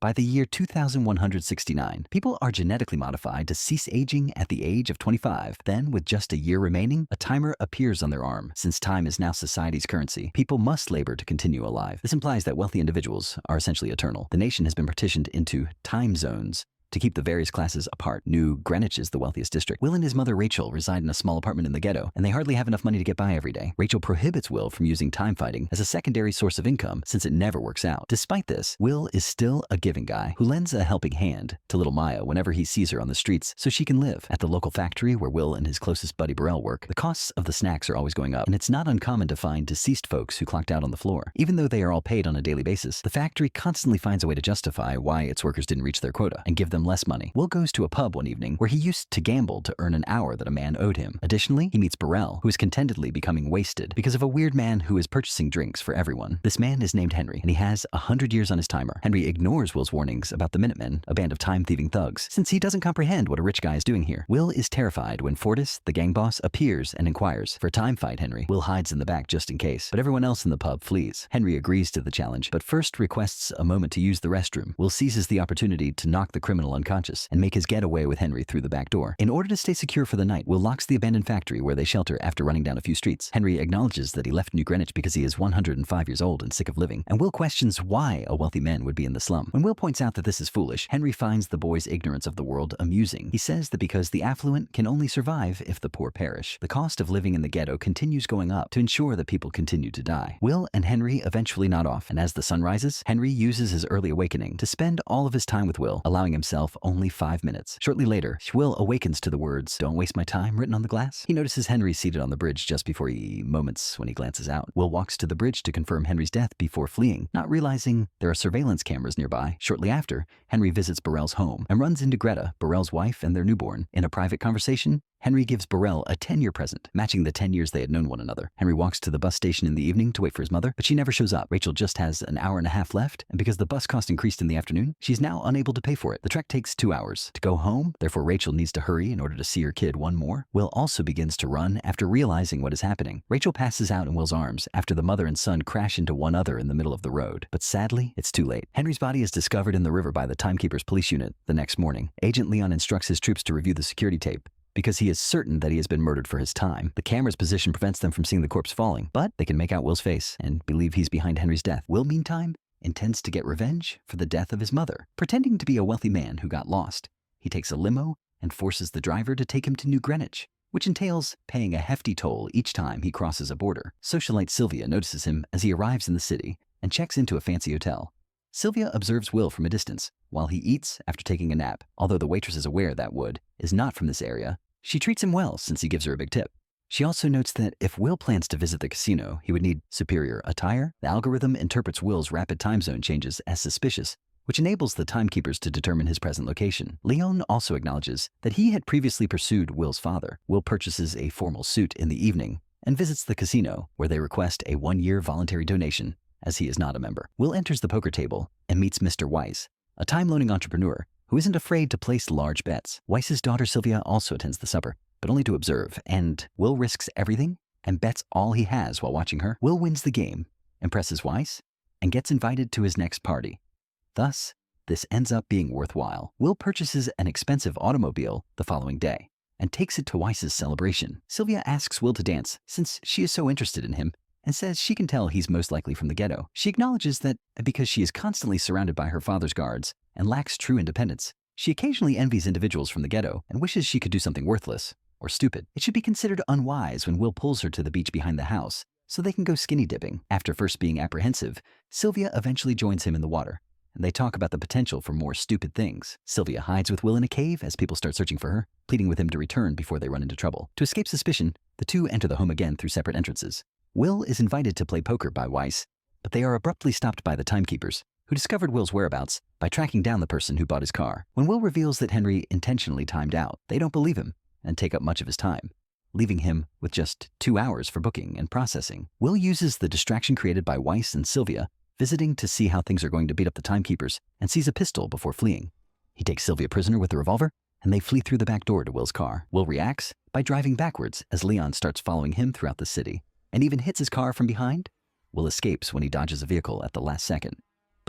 By the year 2169, people are genetically modified to cease aging at the age of 25. Then, with just a year remaining, a timer appears on their arm. Since time is now society's currency, people must labor to continue alive. This implies that wealthy individuals are essentially eternal. The nation has been partitioned into time zones to keep the various classes apart. New Greenwich is the wealthiest district. Will and his mother Rachel reside in a small apartment in the ghetto, and they hardly have enough money to get by every day. Rachel prohibits Will from using time fighting as a secondary source of income since it never works out. Despite this, Will is still a giving guy who lends a helping hand to little Maya whenever he sees her on the streets so she can live. At the local factory where Will and his closest buddy Burrell work, the costs of the snacks are always going up, and it's not uncommon to find deceased folks who clocked out on the floor. Even though they are all paid on a daily basis, the factory constantly finds a way to justify why its workers didn't reach their quota and give them less money. Will goes to a pub one evening where he used to gamble to earn an hour that a man owed him. Additionally, he meets Burrell, who is contentedly becoming wasted because of a weird man who is purchasing drinks for everyone. This man is named Henry, and he has 100 years on his timer. Henry ignores Will's warnings about the Minutemen, a band of time-thieving thugs, since he doesn't comprehend what a rich guy is doing here. Will is terrified when Fortis, the gang boss, appears and inquires. For a time fight, Henry, Will hides in the back just in case, but everyone else in the pub flees. Henry agrees to the challenge, but first requests a moment to use the restroom. Will seizes the opportunity to knock the criminal unconscious and make his getaway with Henry through the back door. In order to stay secure for the night, Will locks the abandoned factory where they shelter after running down a few streets. Henry acknowledges that he left New Greenwich because he is 105 years old and sick of living, and Will questions why a wealthy man would be in the slum. When Will points out that this is foolish, Henry finds the boy's ignorance of the world amusing. He says that because the affluent can only survive if the poor perish, the cost of living in the ghetto continues going up to ensure that people continue to die. Will and Henry eventually nod off, and as the sun rises, Henry uses his early awakening to spend all of his time with Will, allowing himself only 5 minutes. Shortly later, Will awakens to the words, "Don't waste my time," written on the glass. He notices Henry seated on the bridge just before moments when he glances out. Will walks to the bridge to confirm Henry's death before fleeing, not realizing there are surveillance cameras nearby. Shortly after, Henry visits Burrell's home and runs into Greta, Burrell's wife, and their newborn. In a private conversation, Henry gives Burrell a 10-year present, matching the 10 years they had known one another. Henry walks to the bus station in the evening to wait for his mother, but she never shows up. Rachel just has an hour and a half left, and because the bus cost increased in the afternoon, she's now unable to pay for it. The trek takes 2 hours to go home, therefore Rachel needs to hurry in order to see her kid one more. Will also begins to run after realizing what is happening. Rachel passes out in Will's arms after the mother and son crash into one another in the middle of the road, but sadly, it's too late. Henry's body is discovered in the river by the timekeepers police unit the next morning. Agent Leon instructs his troops to review the security tape, because he is certain that he has been murdered for his time. The camera's position prevents them from seeing the corpse falling, but they can make out Will's face and believe he's behind Henry's death. Will, meantime, intends to get revenge for the death of his mother. Pretending to be a wealthy man who got lost, he takes a limo and forces the driver to take him to New Greenwich, which entails paying a hefty toll each time he crosses a border. Socialite Sylvia notices him as he arrives in the city and checks into a fancy hotel. Sylvia observes Will from a distance while he eats after taking a nap. Although the waitress is aware that Wood is not from this area, she treats him well since he gives her a big tip. She also notes that if Will plans to visit the casino, he would need superior attire. The algorithm interprets Will's rapid time zone changes as suspicious, which enables the timekeepers to determine his present location. Leon also acknowledges that he had previously pursued Will's father. Will purchases a formal suit in the evening and visits the casino, where they request a 1-year voluntary donation, as he is not a member. Will enters the poker table and meets Mr. Weis, a time-loaning entrepreneur who isn't afraid to place large bets. Weiss's daughter Sylvia also attends the supper, but only to observe, and Will risks everything and bets all he has while watching her. Will wins the game, impresses Weiss, and gets invited to his next party. Thus, this ends up being worthwhile. Will purchases an expensive automobile the following day and takes it to Weiss's celebration. Sylvia asks Will to dance since she is so interested in him, and says she can tell he's most likely from the ghetto. She acknowledges that because she is constantly surrounded by her father's guards and lacks true independence, she occasionally envies individuals from the ghetto and wishes she could do something worthless or stupid. It should be considered unwise when Will pulls her to the beach behind the house so they can go skinny dipping. After first being apprehensive, Sylvia eventually joins him in the water, and they talk about the potential for more stupid things. Sylvia hides with Will in a cave as people start searching for her, pleading with him to return before they run into trouble. To escape suspicion, the two enter the home again through separate entrances. Will is invited to play poker by Weiss, but they are abruptly stopped by the timekeepers, who discovered Will's whereabouts by tracking down the person who bought his car. When Will reveals that Henry intentionally timed out, they don't believe him and take up much of his time, leaving him with just 2 hours for booking and processing. Will uses the distraction created by Weiss and Sylvia visiting to see how things are going to beat up the timekeepers and sees a pistol before fleeing. He takes Sylvia prisoner with the revolver, and they flee through the back door to Will's car. Will reacts by driving backwards as Leon starts following him throughout the city and even hits his car from behind. Will escapes when he dodges a vehicle at the last second,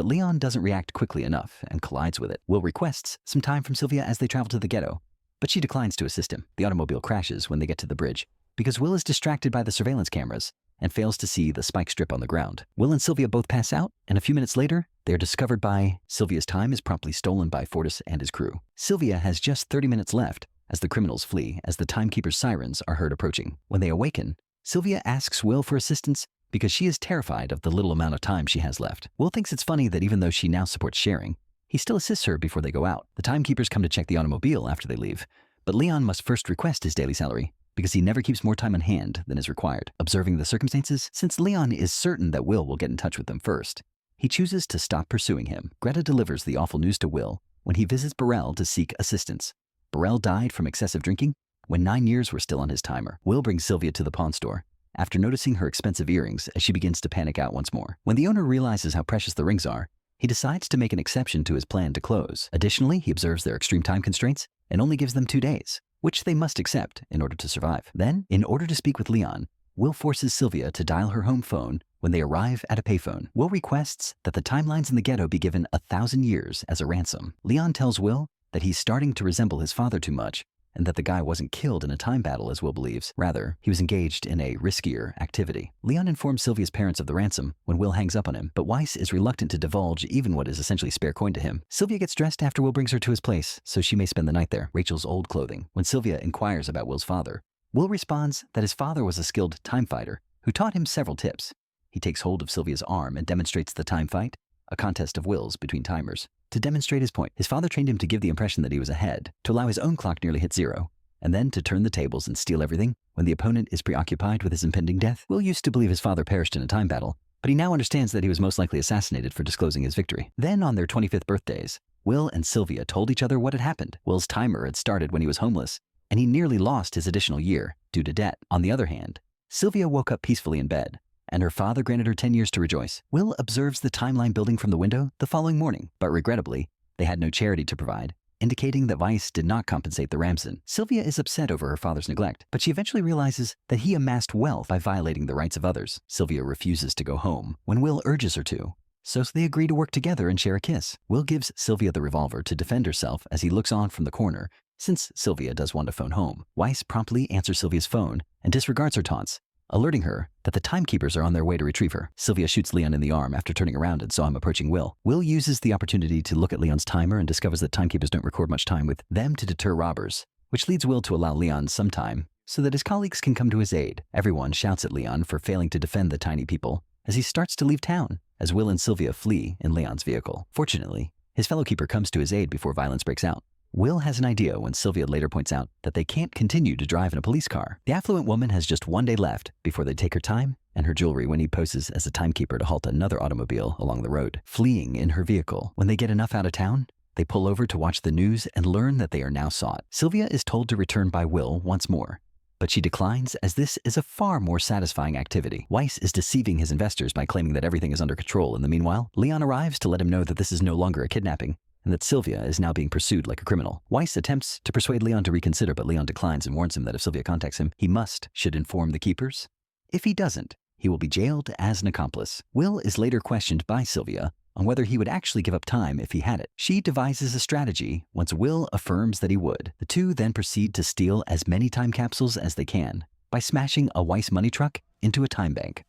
but Leon doesn't react quickly enough and collides with it. Will requests some time from Sylvia as they travel to the ghetto, but she declines to assist him. The automobile crashes when they get to the bridge because Will is distracted by the surveillance cameras and fails to see the spike strip on the ground. Will and Sylvia both pass out, and a few minutes later, they are discovered by Sylvia's time is promptly stolen by Fortis and his crew. Sylvia has just 30 minutes left as the criminals flee as the timekeeper's sirens are heard approaching. When they awaken, Sylvia asks Will for assistance because she is terrified of the little amount of time she has left. Will thinks it's funny that even though she now supports sharing, he still assists her before they go out. The timekeepers come to check the automobile after they leave, but Leon must first request his daily salary because he never keeps more time on hand than is required. Observing the circumstances, since Leon is certain that Will get in touch with them first, he chooses to stop pursuing him. Greta delivers the awful news to Will when he visits Burrell to seek assistance. Burrell died from excessive drinking when 9 years were still on his timer. Will brings Sylvia to the pawn store after noticing her expensive earrings as she begins to panic out once more. When the owner realizes how precious the rings are, he decides to make an exception to his plan to close. Additionally, he observes their extreme time constraints and only gives them 2 days, which they must accept in order to survive. Then, in order to speak with Leon, Will forces Sylvia to dial her home phone when they arrive at a payphone. Will requests that the timelines in the ghetto be given 1,000 years as a ransom. Leon tells Will that he's starting to resemble his father too much and that the guy wasn't killed in a time battle as Will believes. Rather, he was engaged in a riskier activity. Leon informs Sylvia's parents of the ransom when Will hangs up on him, but Weis is reluctant to divulge even what is essentially spare coin to him. Sylvia gets dressed after Will brings her to his place, so she may spend the night there, Rachel's old clothing. When Sylvia inquires about Will's father, Will responds that his father was a skilled time fighter who taught him several tips. He takes hold of Sylvia's arm and demonstrates the time fight, a contest of wills between timers. To demonstrate his point, his father trained him to give the impression that he was ahead, to allow his own clock nearly hit 0, and then to turn the tables and steal everything when the opponent is preoccupied with his impending death. Will used to believe his father perished in a time battle, but he now understands that he was most likely assassinated for disclosing his victory. Then, on their 25th birthdays, Will and Sylvia told each other what had happened. Will's timer had started when he was homeless, and he nearly lost his additional year due to debt. On the other hand, Sylvia woke up peacefully in bed, and her father granted her 10 years to rejoice. Will observes the timeline building from the window the following morning, but regrettably, they had no charity to provide, indicating that Weis did not compensate the Ramson. Sylvia is upset over her father's neglect, but she eventually realizes that he amassed wealth by violating the rights of others. Sylvia refuses to go home when Will urges her to, so they agree to work together and share a kiss. Will gives Sylvia the revolver to defend herself as he looks on from the corner, since Sylvia does want to phone home. Weis promptly answers Sylvia's phone and disregards her taunts, alerting her that the timekeepers are on their way to retrieve her. Sylvia shoots Leon in the arm after turning around and saw him approaching Will. Will uses the opportunity to look at Leon's timer and discovers that timekeepers don't record much time with them to deter robbers, which leads Will to allow Leon some time so that his colleagues can come to his aid. Everyone shouts at Leon for failing to defend the tiny people as he starts to leave town, as Will and Sylvia flee in Leon's vehicle. Fortunately, his fellow keeper comes to his aid before violence breaks out. Will has an idea when Sylvia later points out that they can't continue to drive in a police car. The affluent woman has just 1 day left before they take her time and her jewelry when he poses as a timekeeper to halt another automobile along the road, fleeing in her vehicle. When they get enough out of town, they pull over to watch the news and learn that they are now sought. Sylvia is told to return by Will once more, but she declines as this is a far more satisfying activity. Weis is deceiving his investors by claiming that everything is under control. In the meanwhile, Leon arrives to let him know that this is no longer a kidnapping, and that Sylvia is now being pursued like a criminal. Weis attempts to persuade Leon to reconsider, but Leon declines and warns him that if Sylvia contacts him, he should inform the keepers. If he doesn't, he will be jailed as an accomplice. Will is later questioned by Sylvia on whether he would actually give up time if he had it. She devises a strategy once Will affirms that he would. The two then proceed to steal as many time capsules as they can by smashing a Weis money truck into a time bank.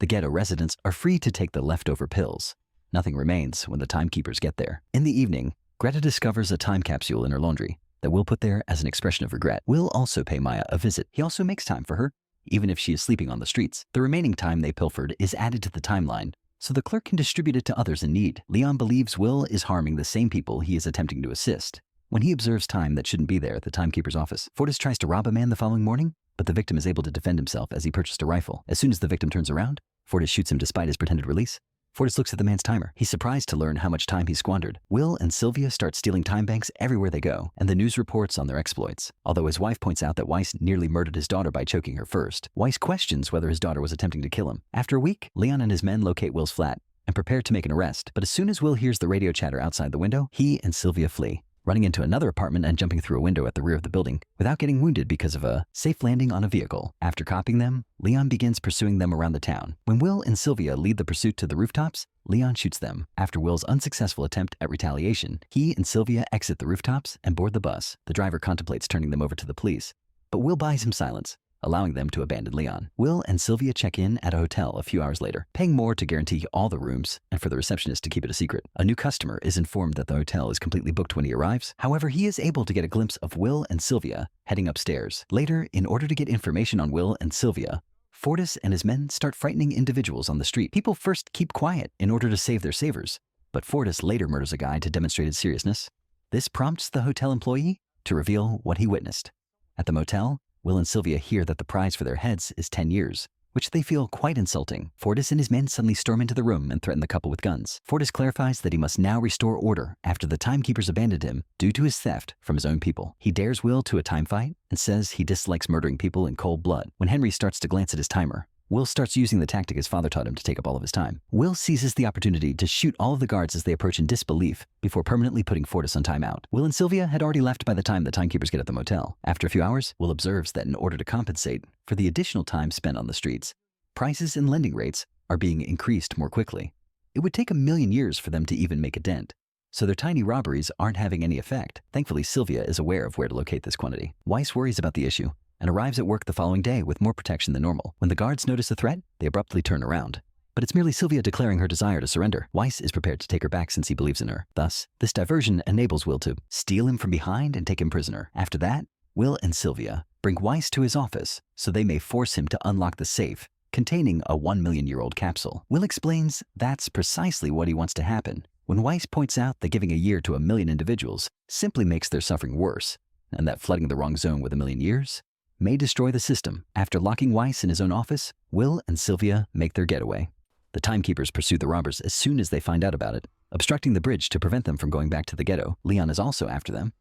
The ghetto residents are free to take the leftover pills. Nothing remains when the timekeepers get there. In the evening, Greta discovers a time capsule in her laundry that Will put there as an expression of regret. Will also pay Maya a visit. He also makes time for her, even if she is sleeping on the streets. The remaining time they pilfered is added to the timeline, so the clerk can distribute it to others in need. Leon believes Will is harming the same people he is attempting to assist when he observes time that shouldn't be there at the timekeeper's office. Fortis tries to rob a man the following morning, but the victim is able to defend himself as he purchased a rifle. As soon as the victim turns around, Fortis shoots him despite his pretended release. Fortis looks at the man's timer. He's surprised to learn how much time he squandered. Will and Sylvia start stealing time banks everywhere they go, and the news reports on their exploits. Although his wife points out that Weis nearly murdered his daughter by choking her first, Weis questions whether his daughter was attempting to kill him. After a week, Leon and his men locate Will's flat and prepare to make an arrest. But as soon as Will hears the radio chatter outside the window, he and Sylvia flee. running into another apartment and jumping through a window at the rear of the building without getting wounded because of a safe landing on a vehicle. After copying them, Leon begins pursuing them around the town. When Will and Sylvia lead the pursuit to the rooftops, Leon shoots them. After Will's unsuccessful attempt at retaliation, he and Sylvia exit the rooftops and board the bus. The driver contemplates turning them over to the police, but Will buys him silence, allowing them to abandon Leon. Will and Sylvia check in at a hotel a few hours later, paying more to guarantee all the rooms and for the receptionist to keep it a secret. A new customer is informed that the hotel is completely booked when he arrives. However, he is able to get a glimpse of Will and Sylvia heading upstairs. Later, in order to get information on Will and Sylvia, Fortis and his men start frightening individuals on the street. People first keep quiet in order to save their savers, but Fortis later murders a guy to demonstrate his seriousness. This prompts the hotel employee to reveal what he witnessed. At the motel, Will and Sylvia hear that the prize for their heads is 10 years, which they feel quite insulting. Fortis and his men suddenly storm into the room and threaten the couple with guns. Fortis clarifies that he must now restore order after the timekeepers abandoned him due to his theft from his own people. He dares Will to a time fight and says he dislikes murdering people in cold blood. When Henry starts to glance at his timer, Will starts using the tactic his father taught him to take up all of his time. Will seizes the opportunity to shoot all of the guards as they approach in disbelief before permanently putting Fortis on timeout. Will and Sylvia had already left by the time the timekeepers get at the motel. After a few hours, Will observes that in order to compensate for the additional time spent on the streets, prices and lending rates are being increased more quickly. It would take 1,000,000 years for them to even make a dent, so their tiny robberies aren't having any effect. Thankfully, Sylvia is aware of where to locate this quantity. Weiss worries about the issue and arrives at work the following day with more protection than normal. When the guards notice a threat, they abruptly turn around. But it's merely Sylvia declaring her desire to surrender. Weiss is prepared to take her back since he believes in her. Thus, this diversion enables Will to steal him from behind and take him prisoner. After that, Will and Sylvia bring Weiss to his office so they may force him to unlock the safe containing a 1,000,000-year-old capsule. Will explains that's precisely what he wants to happen. When Weiss points out that giving a year to 1,000,000 individuals simply makes their suffering worse, and that flooding the wrong zone with 1,000,000 years may destroy the system. After locking Weiss in his own office, Will and Sylvia make their getaway. The timekeepers pursue the robbers as soon as they find out about it, obstructing the bridge to prevent them from going back to the ghetto. Leon is also after them,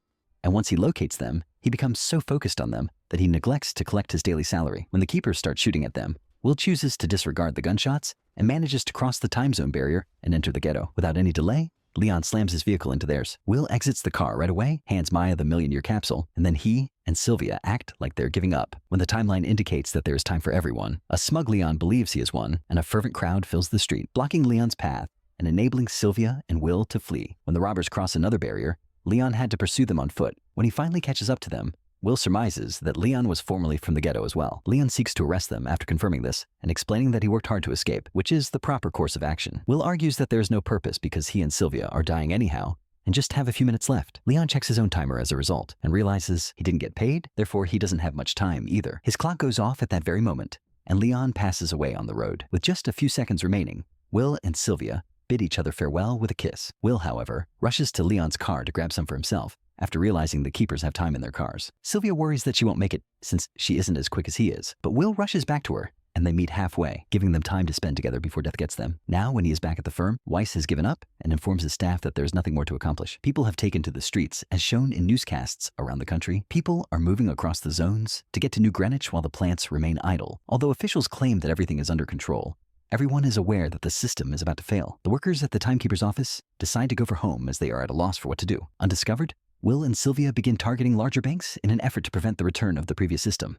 and once he locates them, he becomes so focused on them that he neglects to collect his daily salary. When the keepers start shooting at them, Will chooses to disregard the gunshots and manages to cross the time zone barrier and enter the ghetto. Without any delay, Leon slams his vehicle into theirs. Will exits the car right away, hands Maya the 1,000,000-year capsule, and then he and Sylvia act like they're giving up. When the timeline indicates that there is time for everyone, a smug Leon believes he has won, and a fervent crowd fills the street, blocking Leon's path and enabling Sylvia and Will to flee. When the robbers cross another barrier, Leon had to pursue them on foot. When he finally catches up to them, Will surmises that Leon was formerly from the ghetto as well. Leon seeks to arrest them after confirming this and explaining that he worked hard to escape, which is the proper course of action. Will argues that there is no purpose because he and Sylvia are dying anyhow and just have a few minutes left. Leon checks his own timer as a result and realizes he didn't get paid, therefore he doesn't have much time either. His clock goes off at that very moment, and Leon passes away on the road. With just a few seconds remaining, Will and Sylvia bid each other farewell with a kiss. Will, however, rushes to Leon's car to grab some for himself after realizing the keepers have time in their cars. Sylvia worries that she won't make it since she isn't as quick as he is, but Will rushes back to her and they meet halfway, giving them time to spend together before death gets them. Now, when he is back at the firm, Weiss has given up and informs his staff that there is nothing more to accomplish. People have taken to the streets, as shown in newscasts around the country. People are moving across the zones to get to New Greenwich while the plants remain idle. Although officials claim that everything is under control, everyone is aware that the system is about to fail. The workers at the timekeeper's office decide to go for home as they are at a loss for what to do. Undiscovered, Will and Sylvia begin targeting larger banks in an effort to prevent the return of the previous system.